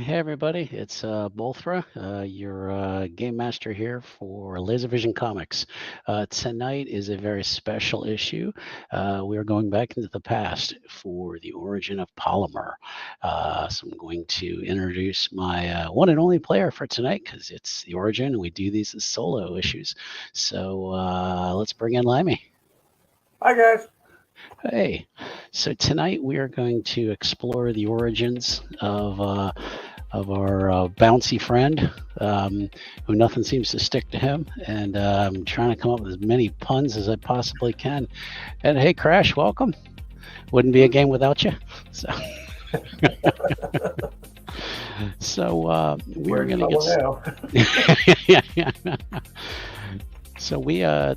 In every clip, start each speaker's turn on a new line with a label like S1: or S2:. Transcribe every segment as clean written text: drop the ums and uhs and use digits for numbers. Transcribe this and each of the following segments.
S1: Hey everybody, it's Bolthra, your game master here for LaserVision Comics. Tonight is a very special issue. We are going back into the past for the origin of Polymer. So I'm going to introduce my one and only player for tonight because it's the origin and we do these as solo issues. So let's bring in Limey.
S2: Hi guys.
S1: Hey, so tonight we are going to explore the origins of our bouncy friend, who nothing seems to stick to him, and I'm trying to come up with as many puns as I possibly can. And hey, Crash, welcome. Wouldn't be a game without you. So, we're gonna get. So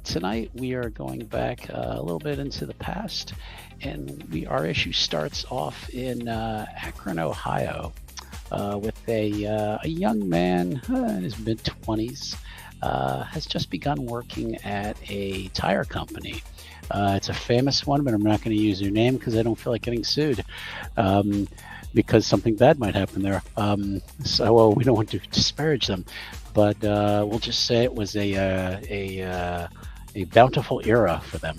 S1: tonight we are going back a little bit into the past, and our issue starts off in Akron, Ohio, with a young man in his mid-20s, has just begun working at a tire company. It's a famous one, but I'm not going to use their name because I don't feel like getting sued. Because something bad might happen there. So we don't want to disparage them, but we'll just say it was a bountiful era for them.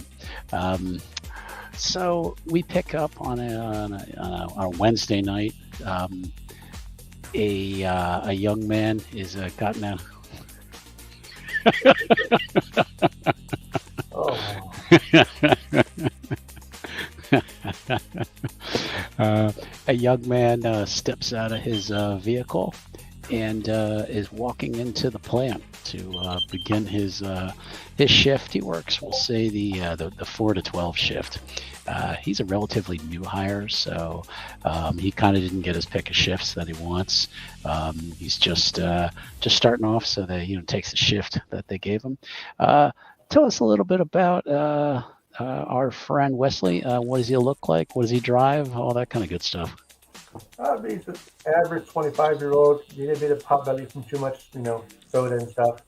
S1: So we pick up on a Wednesday night. A young man is gotten out.
S2: Oh.
S1: A young man steps out of his vehicle and is walking into the plant to begin his shift. He works, we'll say, the 4 to 12 shift. He's a relatively new hire, so he kind of didn't get his pick of shifts that he wants. He's just starting off, so that takes the shift that they gave him. Tell us a little bit about our friend Wesley. What does he look like? What does he drive? All that kind of good stuff.
S2: He's an average 25-year-old. He didn't need a pot belly from too much, soda and stuff.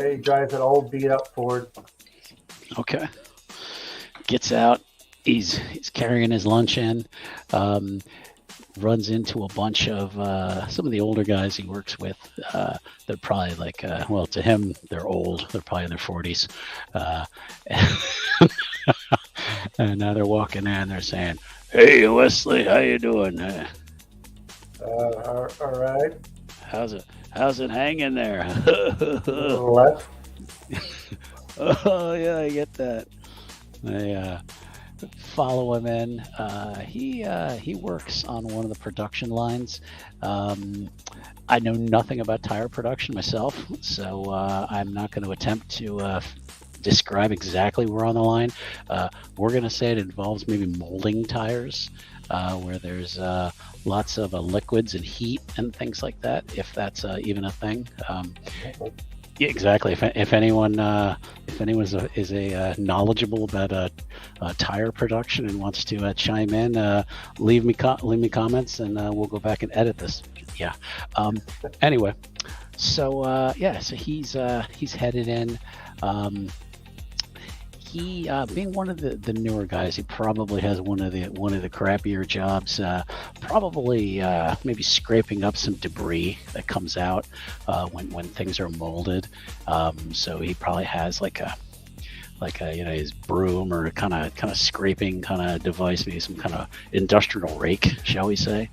S2: He drives an old beat-up Ford.
S1: Okay. Gets out. He's carrying his lunch in. Runs into a bunch of some of the older guys he works with. They're probably like, to him, they're old. They're probably in their 40s. And now they're walking in and they're saying, "Hey, Wesley, how you doing?"
S2: All right.
S1: How's it hanging there?
S2: Left.
S1: Oh, yeah, I get that. I follow him in. He works on one of the production lines. I know nothing about tire production myself, so I'm not going to attempt to describe exactly where on the line. We're going to say it involves maybe molding tires, where there's lots of liquids and heat and things like that, if that's even a thing. Yeah, exactly. If anyone is knowledgeable about tire production and wants to chime in, leave me comments and we'll go back and edit this. Yeah. Anyway, so so he's headed in. He being one of the newer guys, he probably has one of the crappier jobs. Probably maybe scraping up some debris that comes out when things are molded. So he probably has like a his broom or kind of scraping kind of device, maybe some kind of industrial rake, shall we say.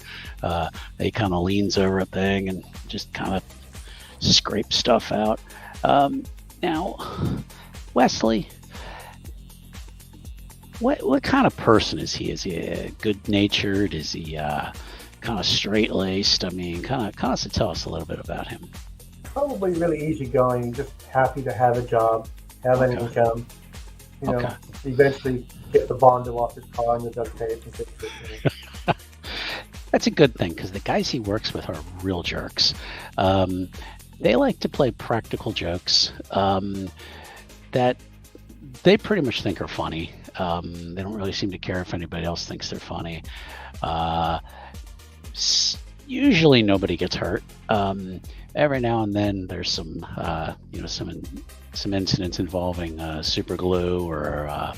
S1: He kind of leans over a thing and just kind of scrapes stuff out. Now, Wesley, what kind of person is he? Is he good-natured? Is he kind of straight-laced? I mean, kind of tell us a little bit about him.
S2: Probably really easygoing, just happy to have a job, have an income. Eventually get the Bondo off his car and the duct tape and fix it.
S1: That's a good thing because the guys he works with are real jerks. They like to play practical jokes that they pretty much think are funny. They don't really seem to care if anybody else thinks they're funny. Usually nobody gets hurt. Every now and then there's some incidents involving super glue or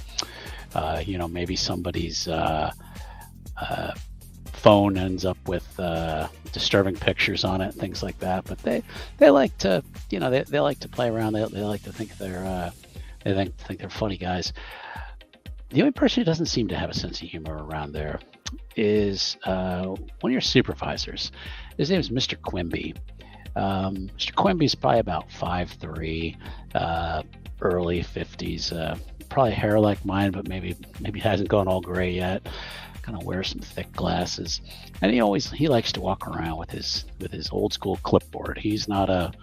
S1: maybe somebody's phone ends up with disturbing pictures on it, things like that. But they like to, they like to play around. They like to think they're think they're funny guys. The only person who doesn't seem to have a sense of humor around there is one of your supervisors. His name is Mr. Quimby. Mr. Quimby's probably about 5'3", early 50s. Probably hair like mine, but maybe hasn't gone all gray yet. Kind of wears some thick glasses, and he likes to walk around with his old school clipboard. He's not an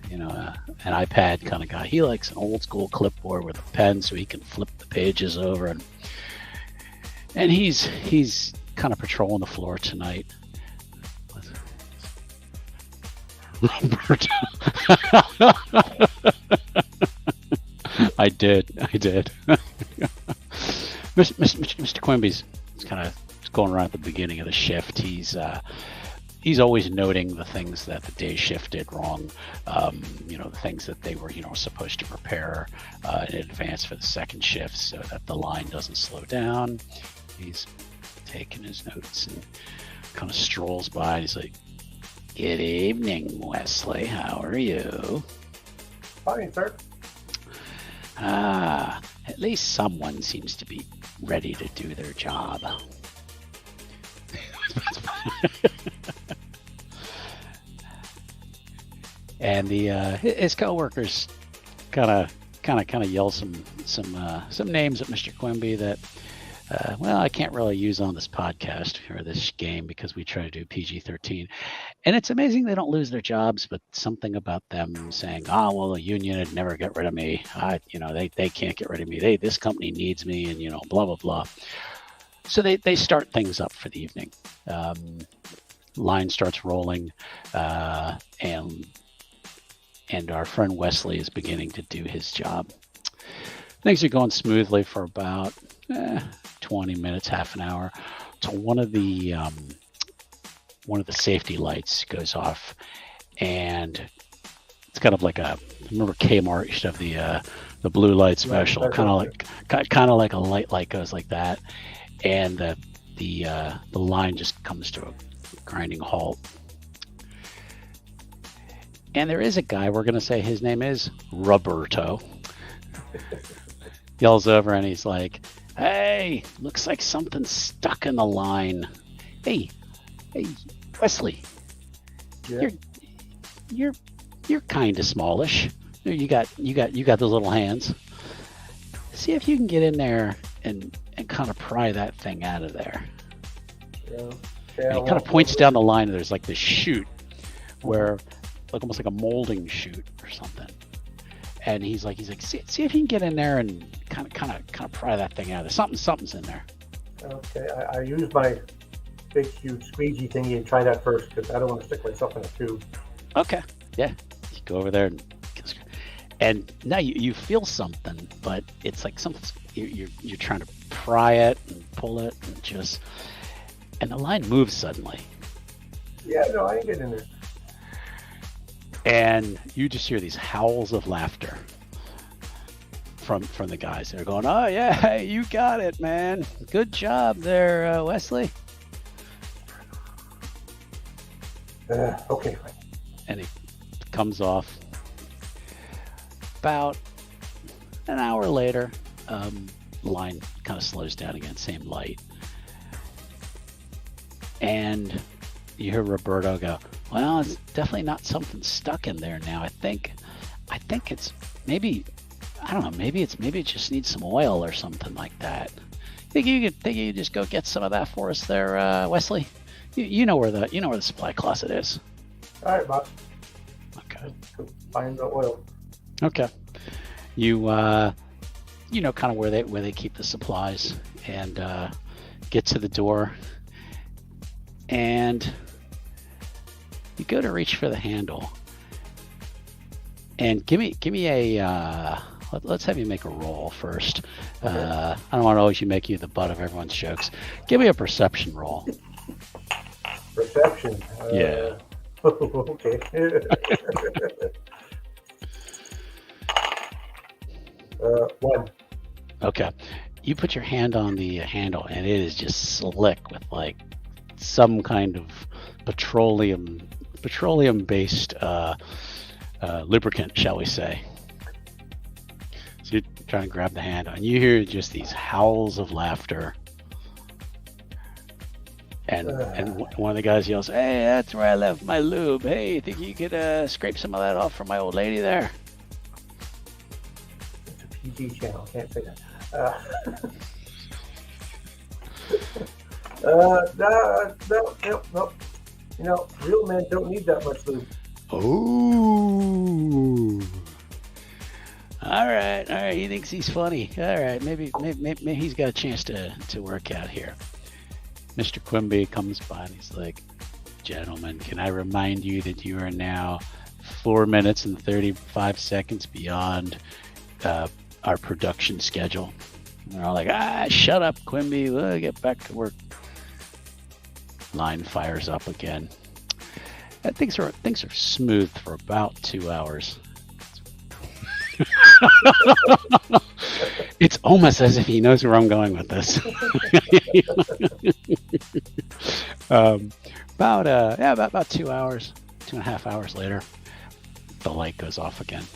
S1: iPad kind of guy. He likes an old school clipboard with a pen so he can flip the pages over, and he's kind of patrolling the floor tonight. Roberto. I did. Mr. Quimby's kind of going around at the beginning of the shift. He's always noting the things that the day shift did wrong. The things that they were supposed to prepare in advance for the second shift so that the line doesn't slow down. He's taking his notes and kind of strolls by. And he's like, "Good evening, Wesley. How are you?"
S2: Fine, sir.
S1: At least someone seems to be ready to do their job. And his coworkers kind of yell some names at Mr. Quimby that I can't really use on this podcast or this game because we try to do PG-13. And it's amazing they don't lose their jobs, but something about them saying, the union would never get rid of me. They can't get rid of me. This company needs me, and blah blah blah. So they start things up for the evening. Line starts rolling, and our friend Wesley is beginning to do his job. Things are going smoothly for about 20 minutes, half an hour, till one of the safety lights goes off, and it's kind of like remember Kmart used to have the blue light special, kind of like a light goes like that, and the line just comes to a grinding halt. And there is a guy, we're going to say his name is Roberto, yells over and he's like, "Hey, looks like something's stuck in the line. Hey, Wesley,
S2: yeah.
S1: you're kind of smallish. You got those little hands. See if you can get in there and kind of pry that thing out of there."
S2: Yeah.
S1: And he kind of points down the line, and there's like this chute where, like almost like a molding chute or something. And he's like, see if you can get in there and kind of pry that thing out of there. Something's in there.
S2: Okay, I use my big, huge squeegee thingy and try that first because I don't want to stick myself in a tube.
S1: Okay, yeah, you go over there and now you feel something, but it's like something you're trying to pry it and pull it and the line moves suddenly.
S2: Yeah, no, I ain't getting in there.
S1: And you just hear these howls of laughter from the guys. They're going, "Oh yeah, you got it, man. Good job there, Wesley."
S2: Okay.
S1: And he comes off. About an hour later, line kind of slows down again, same light. And you hear Roberto go, "Well, it's definitely not something stuck in there now. I think it's maybe, I don't know, maybe it just needs some oil or something like that. Think you could just go get some of that for us there, Wesley? You know where the supply closet is."
S2: All right, boss.
S1: Okay.
S2: Go find the oil.
S1: Okay. You know kind of where they keep the supplies, and get to the door, and you go to reach for the handle, and give me a let's have you make a roll first.
S2: Okay.
S1: I don't want to always make you the butt of everyone's jokes. Give me a perception roll.
S2: Perception.
S1: Yeah.
S2: Okay. 1.
S1: Okay. you put your hand on the handle, and it is just slick with like some kind of petroleum-based lubricant, shall we say. So you're trying to grab the handle, and you hear just these howls of laughter. And one of the guys yells, "Hey, that's where I left my lube. Hey, think you could scrape some of that off for my old lady there?"
S2: It's a PG channel. Can't say that. No. You know, real men don't need that much lube.
S1: Oh. All right. He thinks he's funny. All right. Maybe he's got a chance to work out here. Mr. Quimby comes by and he's like, "Gentlemen, can I remind you that you are now 4 minutes and 35 seconds beyond our production schedule?" And they're all like, "Shut up, Quimby. We'll get back to work." Line fires up again. Things are smooth for about 2 hours. It's almost as if he knows where I'm going with this. About 2 hours, 2.5 hours later, the light goes off again.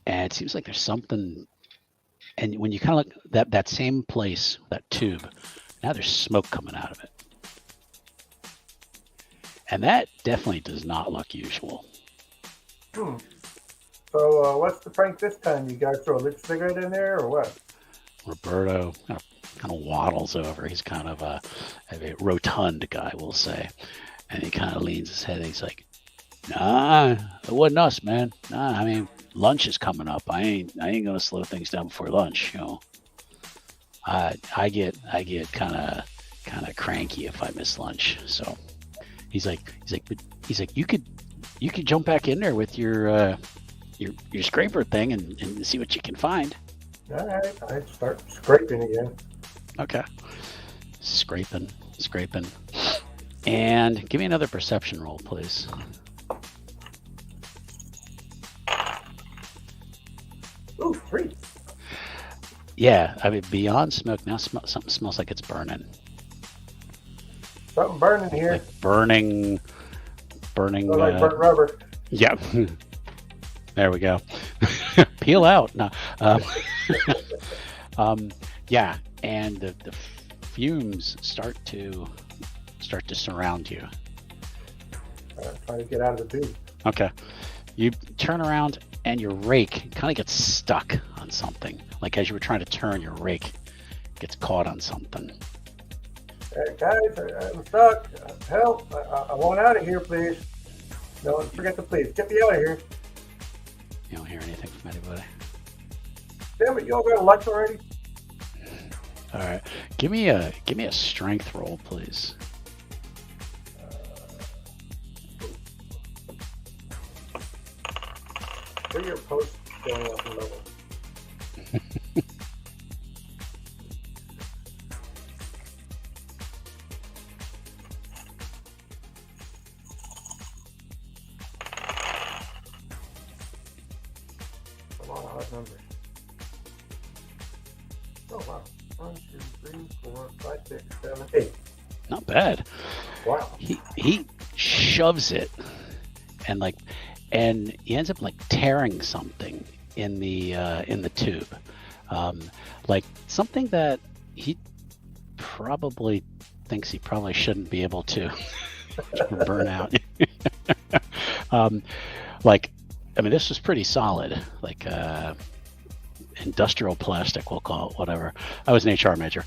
S1: And it seems like there's something, and when you kind of look that same place, that tube, now there's smoke coming out of it. And that definitely does not look usual.
S2: So what's the prank this time? You guys throw a lit cigarette in there or what?
S1: Roberto kind of waddles over. He's kind of a rotund guy, we'll say. And he kind of leans his head and he's like, "Nah, it wasn't us, man. Nah, I mean, lunch is coming up. I ain't gonna slow things down before lunch, you know. I get kind of cranky if I miss lunch." So he's like you could jump back in there with your scraper thing and see what you can find.
S2: All right, I start scraping again.
S1: Okay, scraping, and give me another perception roll, please.
S2: Ooh, 3.
S1: Yeah, I mean, beyond smoke, now something smells like it's burning.
S2: Something burning here.
S1: Like burning.
S2: Like burnt rubber.
S1: Yeah. There we go. Peel out. No. Yeah, and the fumes start to surround you.
S2: Trying to get out of the tube.
S1: Okay. You turn around and your rake kind of gets stuck on something. Like as you were trying to turn, your rake gets caught on something.
S2: Hey guys, I'm stuck. Help! I want out of here, please. No, forget the please. Get me out of here.
S1: You don't hear anything from anybody.
S2: Damn it! You all got lunch already?
S1: All right. Give me a strength roll, please.
S2: Where are your posts going up in level? A lot of odd numbers. Oh wow. 1, 2, 3, 4, 5, 6, 7, 8.
S1: Not bad.
S2: Wow.
S1: He shoves it and he ends up like tearing something in the tube, like something that he probably thinks he probably shouldn't be able to burn out. Like, I mean, this was pretty solid, like industrial plastic, we'll call it, whatever. I was an HR major.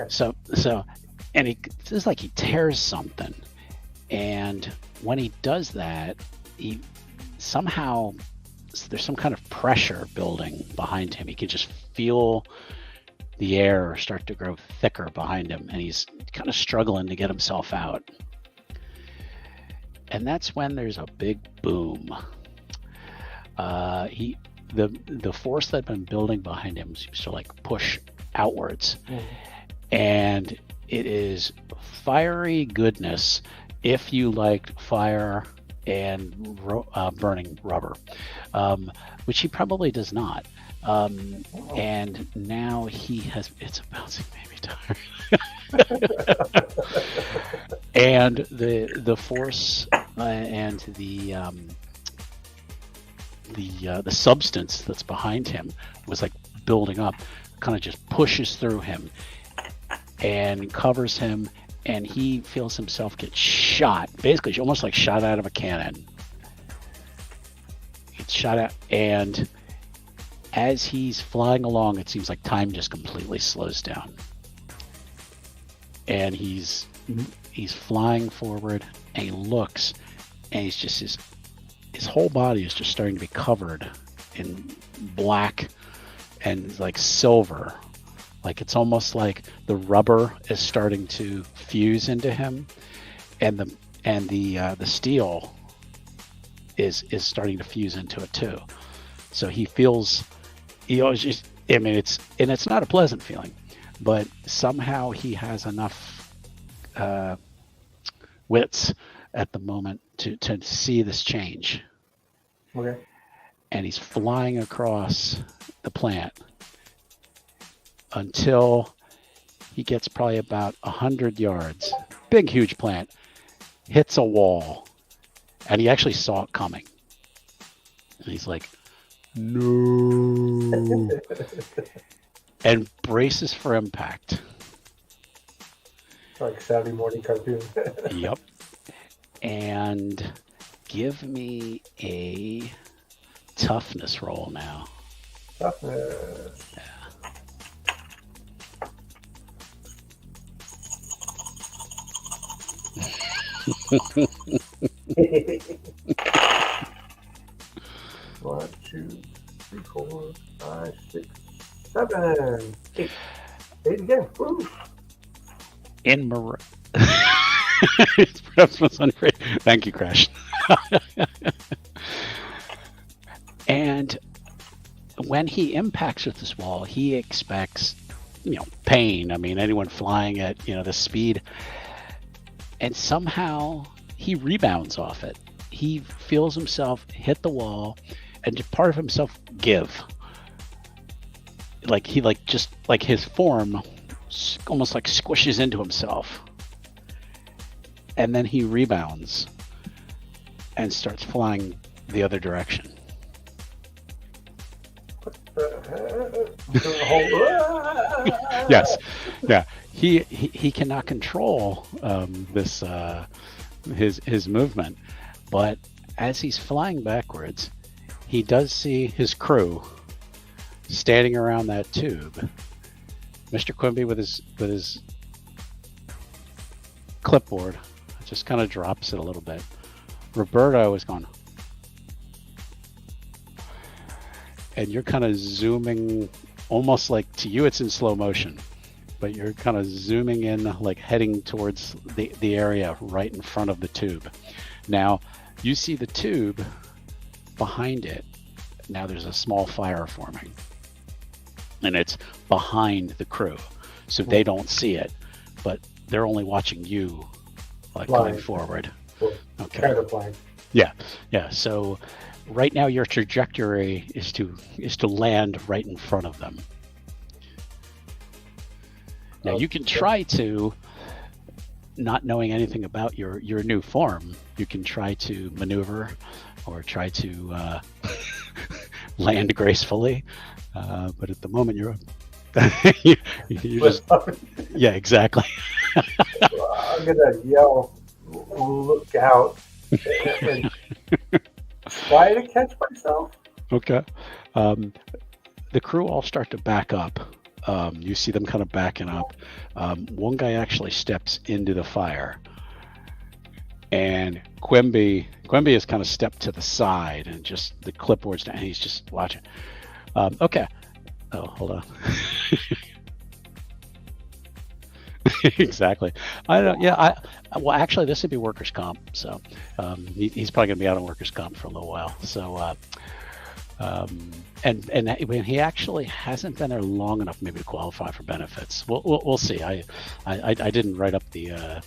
S1: So, and it's just like he tears something, and when he does that, he somehow, there's some kind of pressure building behind him. He can just feel the air start to grow thicker behind him, and he's kind of struggling to get himself out. And that's when there's a big boom. The force that had been building behind him seems to like push outwards, and it is fiery goodness. If you liked fire and burning rubber, which he probably does not. And now he has, it's a bouncing baby tire. And the force and the substance that's behind him was like building up, kind of just pushes through him and covers him, and he feels himself get shot, basically almost like shot out of a cannon. It's shot out, and as he's flying along, it seems like time just completely slows down. And he's flying forward, and he looks, and he's just his whole body is just starting to be covered in black and like silver. Like it's almost like the rubber is starting to fuse into him, and the steel is starting to fuse into it too. So he feels, it's not a pleasant feeling, but somehow he has enough wits at the moment to see this change.
S2: Okay.
S1: And he's flying across the plant until he gets probably about 100 yards. Big, huge plant. Hits a wall. And he actually saw it coming. And he's like, no. And braces for impact.
S2: Like Saturday morning cartoon.
S1: Yep. And give me a toughness roll now.
S2: Toughness.
S1: Yeah.
S2: One, 2, 3, 4, 5, 6, 7, 8. 8 again. Woo.
S1: In Thank you, Crash. And when he impacts with this wall, he expects, pain. I mean, anyone flying at, the speed. And somehow he rebounds off it. He feels himself hit the wall, and part of himself give. Like he his form almost like squishes into himself. And then he rebounds and starts flying the other direction. Yes. Yeah. He cannot control this his movement, but as he's flying backwards, he does see his crew standing around that tube. Mr. Quimby with his clipboard just kind of drops it a little bit. Roberto is going, and you're kind of zooming, almost like to you it's in slow motion, but you're kind of zooming in, like heading towards the area right in front of the tube. Now you see the tube behind it. Now there's a small fire forming, and it's behind the crew, so they don't see it, but they're only watching you, like going forward. Okay.
S2: Kind of blind.
S1: Yeah. So right now your trajectory is to land right in front of them. Now you can try to, not knowing anything about your new form, you can try to maneuver or try to land gracefully, but at the moment you're you just, yeah, exactly.
S2: I'm gonna yell, "Look out!" and try to catch myself.
S1: Okay. The crew all start to back up. You see them kind of backing up. One guy actually steps into the fire, and Quimby has kind of stepped to the side, and just the clipboard's down. He's just watching. Okay. Oh, hold on. Exactly. I don't. Yeah. Well, actually, this would be workers' comp. So he's probably going to be out on workers' comp for a little while. So. And when he actually hasn't been there long enough, maybe to qualify for benefits. We'll see. I didn't write up the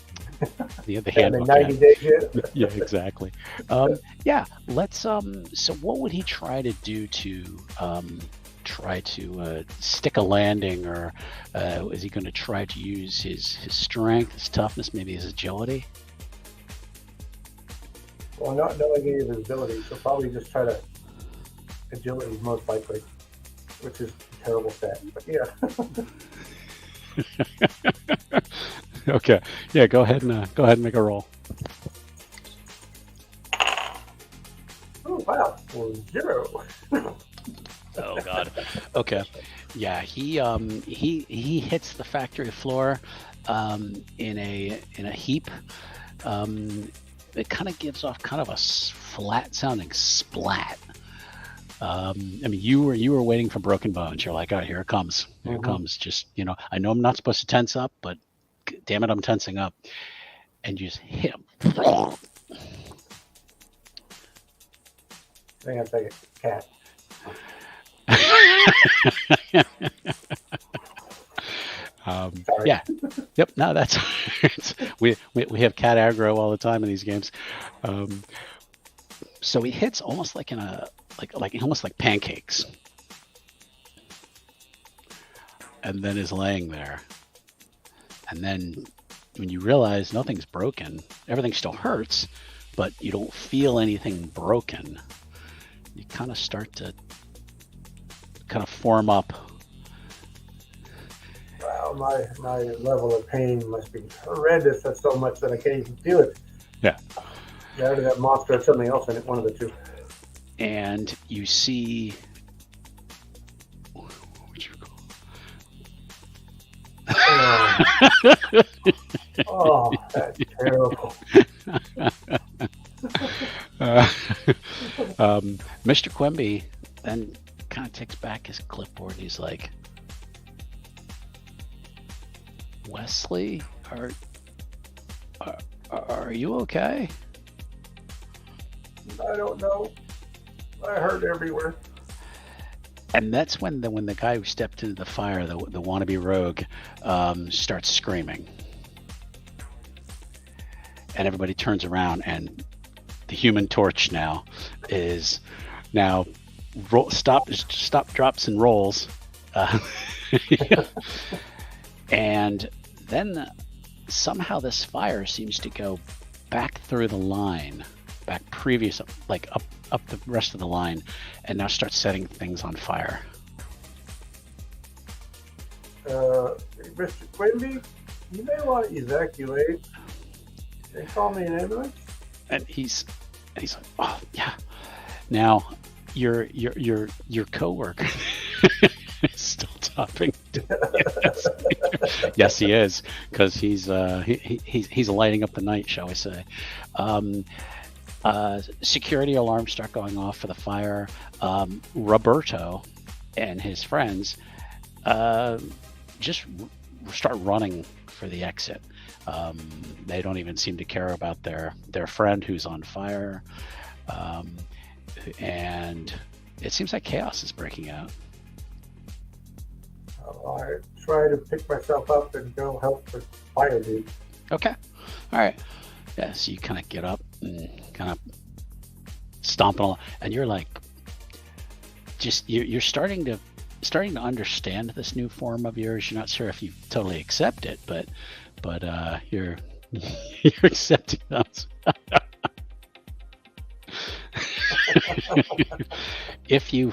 S1: The handbook.
S2: 90 days yet.
S1: Yeah, exactly. Yeah, let's. So, what would he try to do to stick a landing, or is he going to try to use his strength, his toughness, maybe his agility?
S2: Well, not knowing any of his abilities, he'll probably just try to agility most likely, which is a terrible stat. But yeah.
S1: Okay. Yeah. Go ahead and make a roll.
S2: Oh wow! Well, 0.
S1: Oh God. Okay. Yeah. He hits the factory floor in a heap. It kind of gives off kind of a flat sounding splat. I mean, you were waiting for broken bones. You're like, oh, here it comes. Here it comes. Just, I know I'm not supposed to tense up, but damn it, I'm tensing up. And you just hit him.
S2: I think I'd take a cat.
S1: Yeah. Yep. No, that's we have cat aggro all the time in these games. So he hits almost like almost like pancakes, and then is laying there. And then when you realize nothing's broken, everything still hurts, but you don't feel anything broken, you kind of start to kind of form up.
S2: Wow, my level of pain must be horrendous. That's so much that I can't even feel it.
S1: Yeah.
S2: Yeah, either that monster or something else in it, one of the two.
S1: And you see,
S2: oh, that's terrible.
S1: Mr. Quimby then kind of takes back his clipboard. He's like, Wesley, are you okay?
S2: I don't know. I hurt everywhere.
S1: And that's when the guy who stepped into the fire, the wannabe rogue, starts screaming. And everybody turns around, and the Human Torch now is stop, drops, and rolls. And then somehow this fire seems to go back through the line, back previous, like up the rest of the line, and now starts setting things on fire.
S2: Mr. Quimby, you may want to evacuate. Can you call me an ambulance?
S1: And he's like, oh yeah. Now your coworker is still topping. Yes, he is, because he's lighting up the night, shall we say. Security alarms start going off for the fire. Roberto and his friends just start running for the exit. They don't even seem to care about their friend who's on fire. And it seems like chaos is breaking out.
S2: I try to pick myself up and go help the fire dude.
S1: Okay. All right. Yeah, so you kind of get up and kind of stomping along, and you're like, you're starting to understand this new form of yours. You're not sure if you totally accept it, but you're accepting us. If you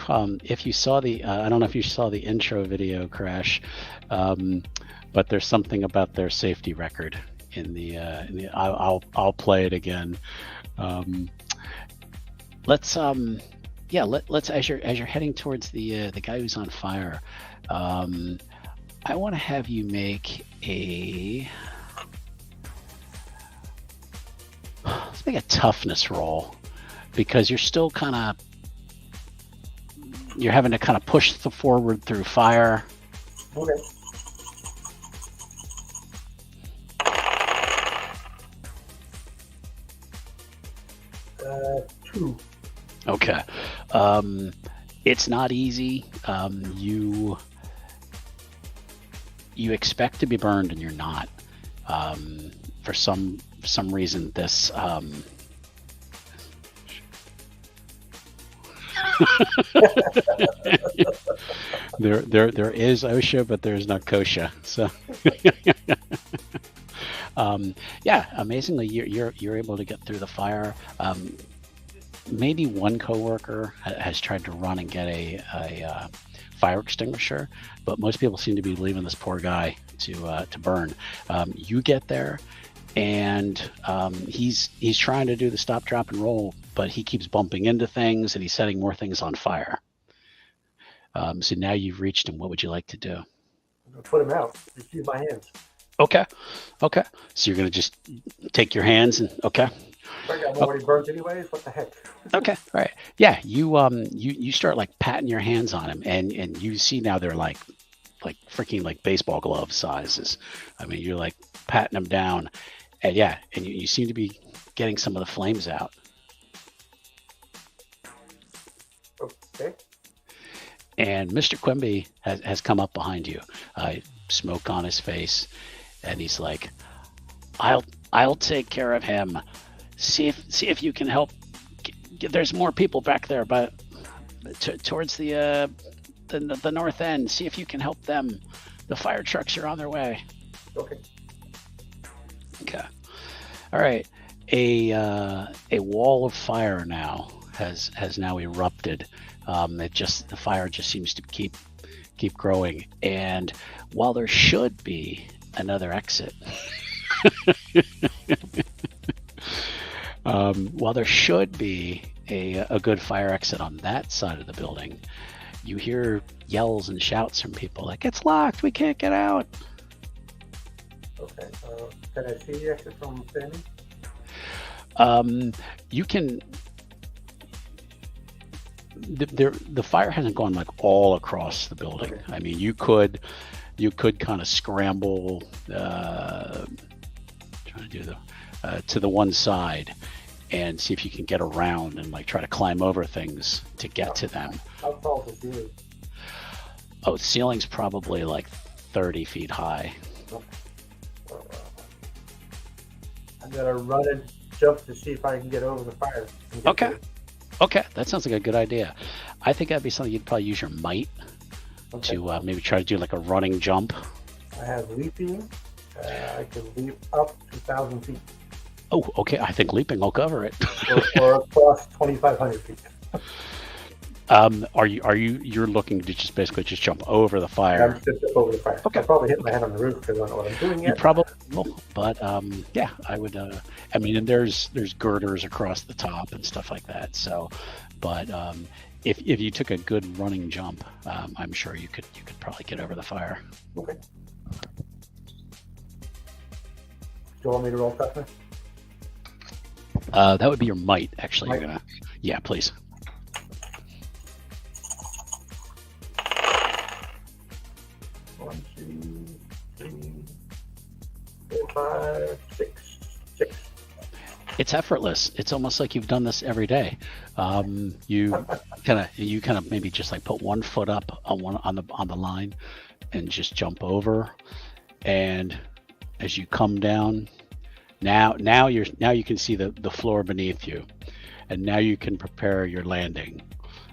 S1: saw the I don't know if you saw the intro video, Crash, but there's something about their safety record in the I'll play it again. Let's as you're heading towards the guy who's on fire, I want to have you make a toughness roll, because you're still you're having to kind of push forward through fire.
S2: Okay. Two.
S1: Okay. It's not easy. You expect to be burned, and you're not. For some reason, this there is OSHA, but there's not kosher. So yeah, amazingly, you're able to get through the fire. Maybe one coworker has tried to run and get a fire extinguisher, but most people seem to be leaving this poor guy to burn. You get there, and he's trying to do the stop, drop, and roll, but he keeps bumping into things, and he's setting more things on fire. So now you've reached him. What would you like to do?
S2: I'm gonna put him out. Just use my hands.
S1: Okay. So you're gonna just take your hands and okay.
S2: I got already burnt anyways. What the heck?
S1: Okay, all right. Yeah, you start like patting your hands on him, and you see now they're like freaking like baseball glove sizes. I mean, you're like patting them down, and yeah, and you seem to be getting some of the flames out.
S2: Okay.
S1: And Mr. Quimby has come up behind you, smoke on his face, and he's like, "I'll take care of him. See if you can help. There's more people back there, but towards the north end. See if you can help them. The fire trucks are on their way."
S2: Okay.
S1: Okay. All right. A wall of fire now has now erupted. The fire just seems to keep growing, and while there should be another exit, while there should be a good fire exit on that side of the building, you hear yells and shouts from people like, "It's locked! We can't get out!"
S2: Okay. Can I see the exit from standing?
S1: You can. The fire hasn't gone like all across the building.
S2: Okay.
S1: I mean, you could kind of scramble, trying to do to the one side, and see if you can get around and like try to climb over things to get to them.
S2: How tall is the ceiling?
S1: Oh, the ceiling's probably like 30 feet high.
S2: I'm gonna run and jump to see if I can get over the fire.
S1: Okay, that sounds like a good idea. I think that'd be something you'd probably use your might to maybe try to do like a running jump.
S2: I have leaping. I can leap up to 1,000 feet.
S1: Oh, okay. I think leaping will cover it.
S2: or across 2,500 feet.
S1: You're looking to just basically just jump over the fire?
S2: I'm just over the fire.
S1: Okay.
S2: I'll probably hit my head on the roof because I don't know what I'm doing yet.
S1: You probably will, but yeah, I would. I mean, and there's girders across the top and stuff like that. So, but if you took a good running jump, I'm sure you could probably get over the fire.
S2: Okay. Do you want me to roll toughness?
S1: That would be your might, actually.
S2: Might?
S1: You're gonna, yeah, please.
S2: 1, 2, 3, 4, 5, 6.
S1: It's effortless. It's almost like you've done this every day. You kind of maybe just like put one foot up on the line and just jump over, and as you come down, now you can see the floor beneath you, and now you can prepare your landing,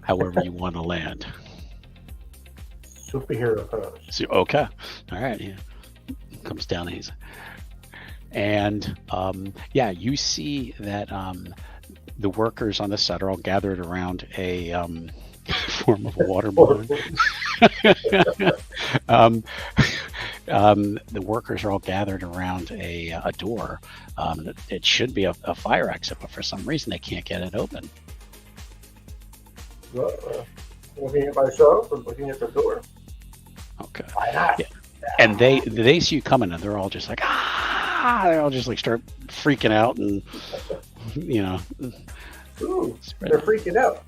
S1: however you want to land.
S2: Superhero pose.
S1: So, okay, all right, yeah. Comes down easy. And yeah, you see that the workers on this side are all gathered around a form of a water balloon. The workers are all gathered around a door. It should be a fire exit, but for some reason they can't get it open.
S2: Looking at myself and looking at the door.
S1: Okay.
S2: Why not?
S1: Yeah. And they see you coming, and they're all just like, ah! They all just like start freaking out, and
S2: Ooh, they're freaking out.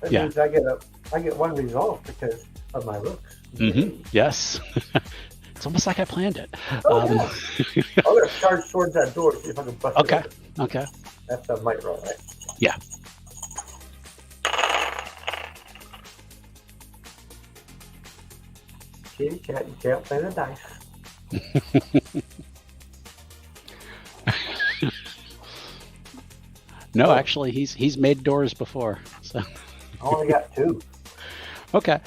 S2: That
S1: Yeah.
S2: means I get one resolve because of my looks.
S1: Mm-hmm. Yes. It's almost like I planned it.
S2: Oh, yeah. I'm gonna charge towards that door, see if I can bust it
S1: Okay.
S2: open.
S1: Okay.
S2: That's a might roll, right?
S1: Yeah.
S2: Kitty cat, you can't play the dice.
S1: No, actually, he's made doors before. So
S2: I only got 2.
S1: okay,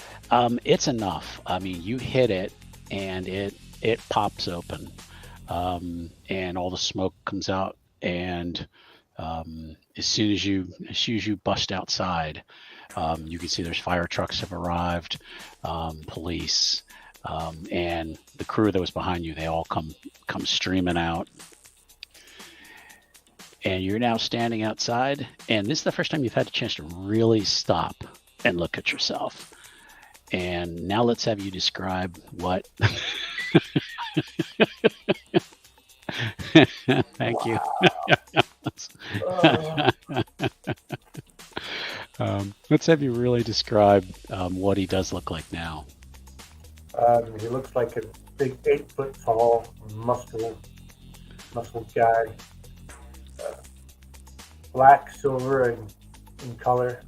S1: it's enough. I mean, you hit it, and it pops open, and all the smoke comes out, and as soon as you bust outside, you can see there's fire trucks have arrived, police, and the crew that was behind you. They all come streaming out, and you're now standing outside. And this is the first time you've had a chance to really stop and look at yourself. And now let's have you describe what. Thank you. Let's have you really describe what he does look like now.
S2: He looks like a big 8-foot tall, muscle guy. Black, silver, and in color,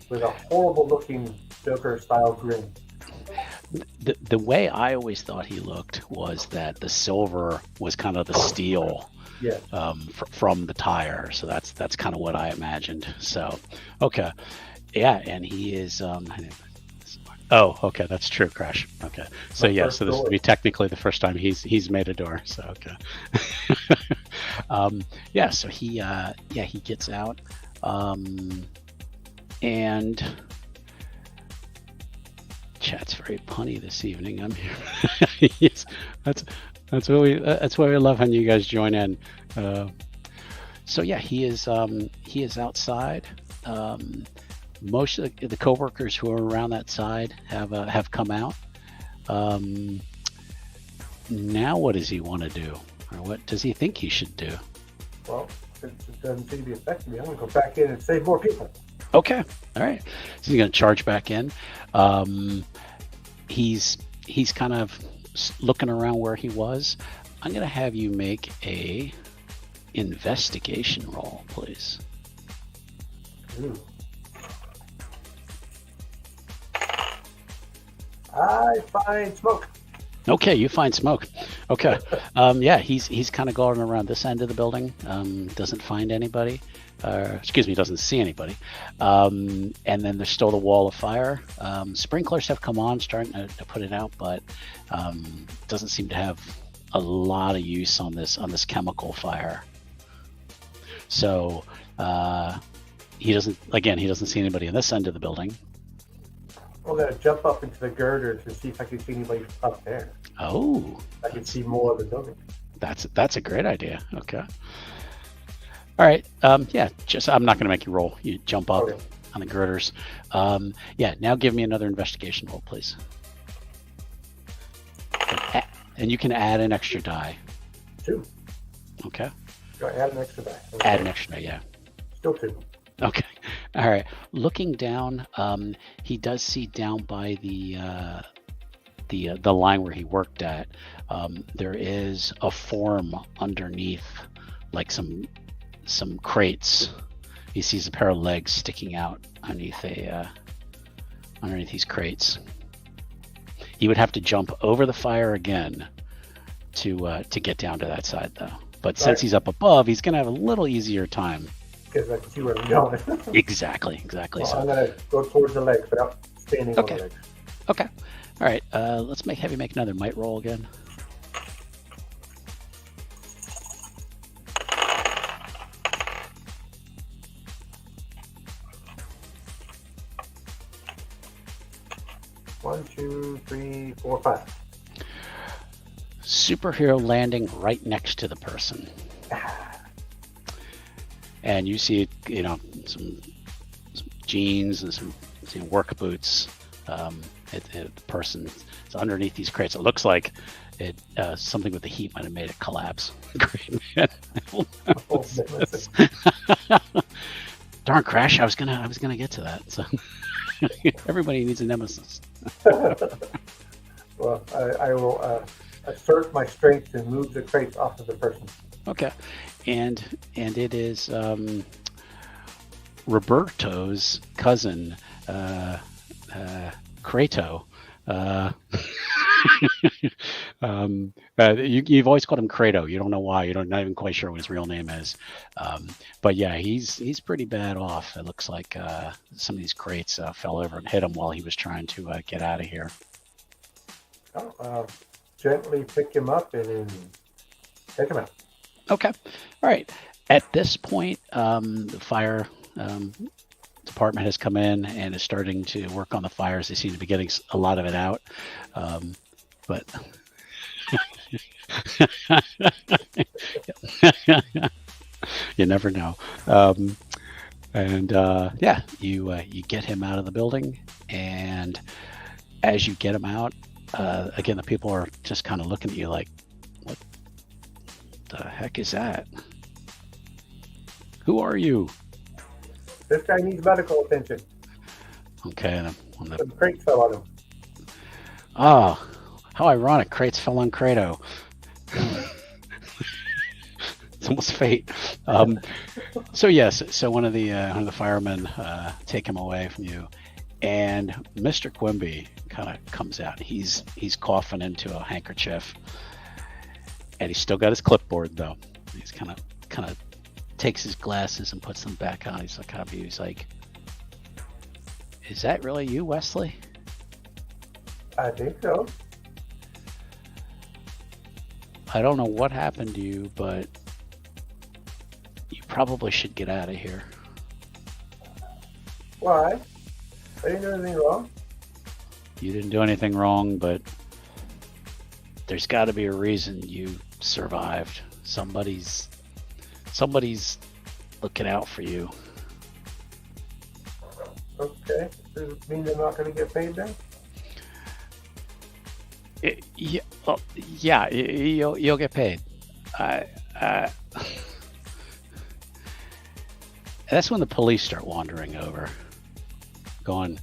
S2: with a horrible looking Joker style grin.
S1: The way I always thought he looked was that the silver was kind of the steel.
S2: Yes.
S1: From the tire, so that's kind of what I imagined. So, okay, yeah, and he is. Oh, okay, that's true, Crash. Okay, so yeah, so this would be technically the first time he's made a door. So okay, yeah, so he gets out, and chat's very punny this evening. I'm here. Yes, that's why we love when you guys join in. So yeah, he is outside. Most of the coworkers who are around that side have come out. Now what does he want to do, or what does he think he should do?
S2: Well, since it doesn't seem to be affecting me, I'm going to go back in and save more people.
S1: Okay, all right. So he's going to charge back in. He's kind of looking around where he was. I'm going to have you make a investigation roll, please.
S2: Ooh. I find smoke.
S1: Okay, you find smoke. Okay, yeah, he's kind of going around this end of the building. Doesn't find anybody. Doesn't see anybody. And then there's still the wall of fire. Sprinklers have come on, starting to put it out, but doesn't seem to have a lot of use on this chemical fire. So he doesn't see anybody on this end of the building.
S2: I'm going to jump up into the girder to see if I can see anybody up there.
S1: Oh,
S2: I can see more of the building.
S1: That's a great idea. Okay. All right. Yeah. I'm not going to make you roll. You jump up on the girders. Yeah. Now give me another investigation roll, please. And you can add an extra die.
S2: 2.
S1: Okay.
S2: Go add an extra die. Okay.
S1: Add an extra die. Yeah.
S2: Still 2.
S1: Okay. All right. Looking down, he does see down by the line where he worked at. There is a form underneath, like some crates. He sees a pair of legs sticking out underneath these crates. He would have to jump over the fire again to get down to that side, though. But since he's up above, he's going to have a little easier time.
S2: Because I can see where I'm going.
S1: Exactly.
S2: Well,
S1: So
S2: I'm going to go towards the legs without standing on the legs.
S1: Okay. All right. Let's have you make another might roll again.
S2: One, 2, 3, 4, 5.
S1: Superhero landing right next to the person. And you see, some jeans and some work boots. The person is underneath these crates. It looks like something with the heat might have made it collapse. Great, man. Darn, Crash! I was gonna get to that. So everybody needs a nemesis.
S2: Well, I will assert my strength and move the crates off of the person.
S1: Okay, and it is Roberto's cousin, Krato. You've always called him Credo. You don't know why. You're not even quite sure what his real name is. But yeah, he's pretty bad off. It looks like some of these crates fell over and hit him while he was trying to get out of here.
S2: Gently pick him up and take him out.
S1: Okay. All right. At this point, the fire department has come in and is starting to work on the fires. They seem to be getting a lot of it out. But you never know. Yeah, you get him out of the building, and as you get him out, again, the people are just kind of looking at you like, what the heck is that? Who are you?
S2: This guy needs medical attention.
S1: Okay.
S2: The crate fell on him.
S1: Oh, how ironic. Crates fell on Credo. It's almost fate. So yes, so one of the firemen take him away from you, and Mr. Quimby kind of comes out. He's coughing into a handkerchief, and he's still got his clipboard though. He's kind of takes his glasses and puts them back on. He's like, "Is that really you, Wesley?"
S2: I think so.
S1: I don't know what happened to you, but you probably should get out of here.
S2: Why? I didn't do anything wrong.
S1: You didn't do anything wrong, but there's got to be a reason you survived. Somebody's looking out for you.
S2: Okay. Does it mean they're not going to get paid then?
S1: Yeah, you'll get paid. That's when the police start wandering over, going,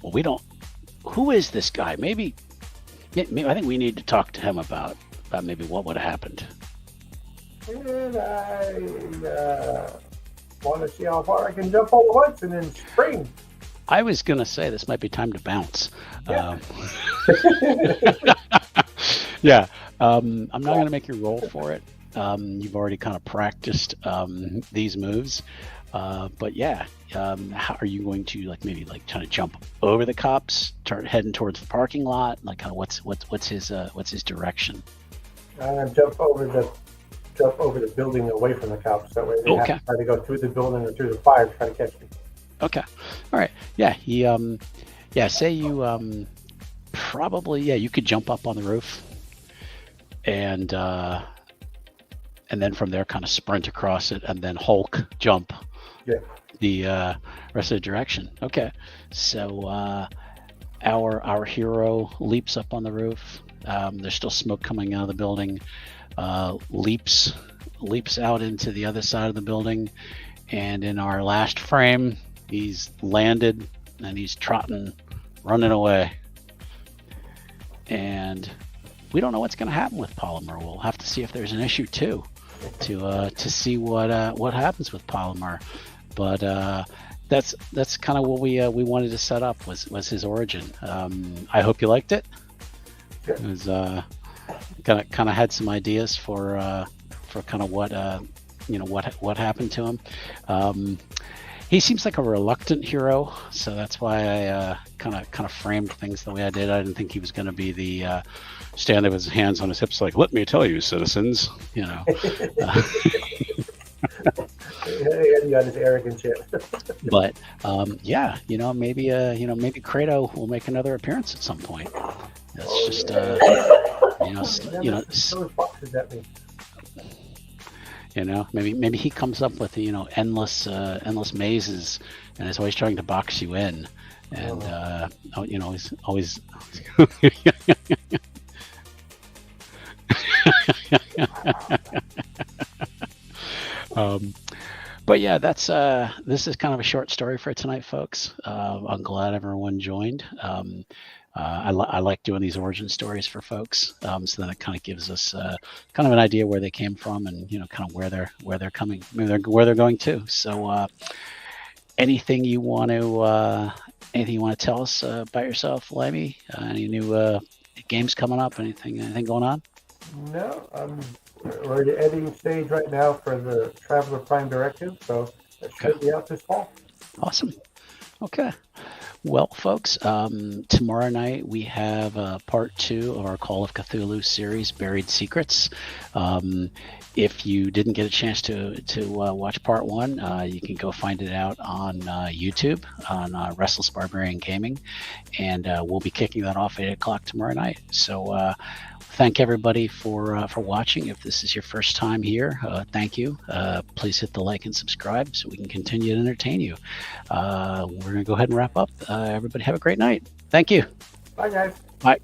S1: well, we don't. Who is this guy? Maybe I think we need to talk to him about maybe what would have happened.
S2: And I want to see how far I can jump all at once and then spring.
S1: I was gonna say this might be time to bounce.
S2: Yeah.
S1: Yeah. I'm not gonna make you roll for it. You've already kind of practiced these moves, but yeah. How are you going to maybe trying to jump over the cops, heading towards the parking lot? Kind of what's his direction?
S2: Jump over the building away from the cops. That way they have to try to go through the building or through the fire to try to catch me.
S1: Okay. All right. Yeah. He say you probably you could jump up on the roof and then from there kind of sprint across it and then Hulk jump the rest of the direction. Okay. So our hero leaps up on the roof. There's still smoke coming out of the building. Leaps out into the other side of the building, and in our last frame he's landed and he's running away, and we don't know what's going to happen with Polymer. We'll have to see if there's an issue too to see what happens with Polymer, but that's kind of what we wanted to set up was his origin. I hope you liked it. It was kind of had some ideas for kind of what happened to him. He seems like a reluctant hero, so that's why I kind of framed things the way I did. I didn't think he was going to be the stand there with his hands on his hips, like, "Let me tell you, citizens,"
S2: He got his arrogant shit.
S1: But maybe Credo will make another appearance at some point. That's just
S2: those boxes at me.
S1: Maybe he comes up with endless mazes, and is always trying to box you in, and he's always. But yeah, that's this is kind of a short story for tonight, folks. I'm glad everyone joined. I like doing these origin stories for folks, so that it kind of gives us kind of an idea where they came from and kind of where they're coming, where they're going to. So, anything you want to tell us about yourself, Lemmy? Any new games coming up? Anything going on?
S2: No, we're at the editing stage right now for the Traveler Prime Directive, so that should be out this fall.
S1: Awesome. Okay. Well, folks, tomorrow night we have part 2 of our Call of Cthulhu series, Buried Secrets. If you didn't get a chance to watch part 1, you can go find it out on YouTube on Restless Barbarian Gaming, and we'll be kicking that off at 8 o'clock tomorrow night. So thank everybody for watching. If this is your first time here, thank you. Please hit the like and subscribe so we can continue to entertain you. We're going to go ahead and wrap up. Everybody have a great night. Thank you.
S2: Bye, guys.
S1: Bye.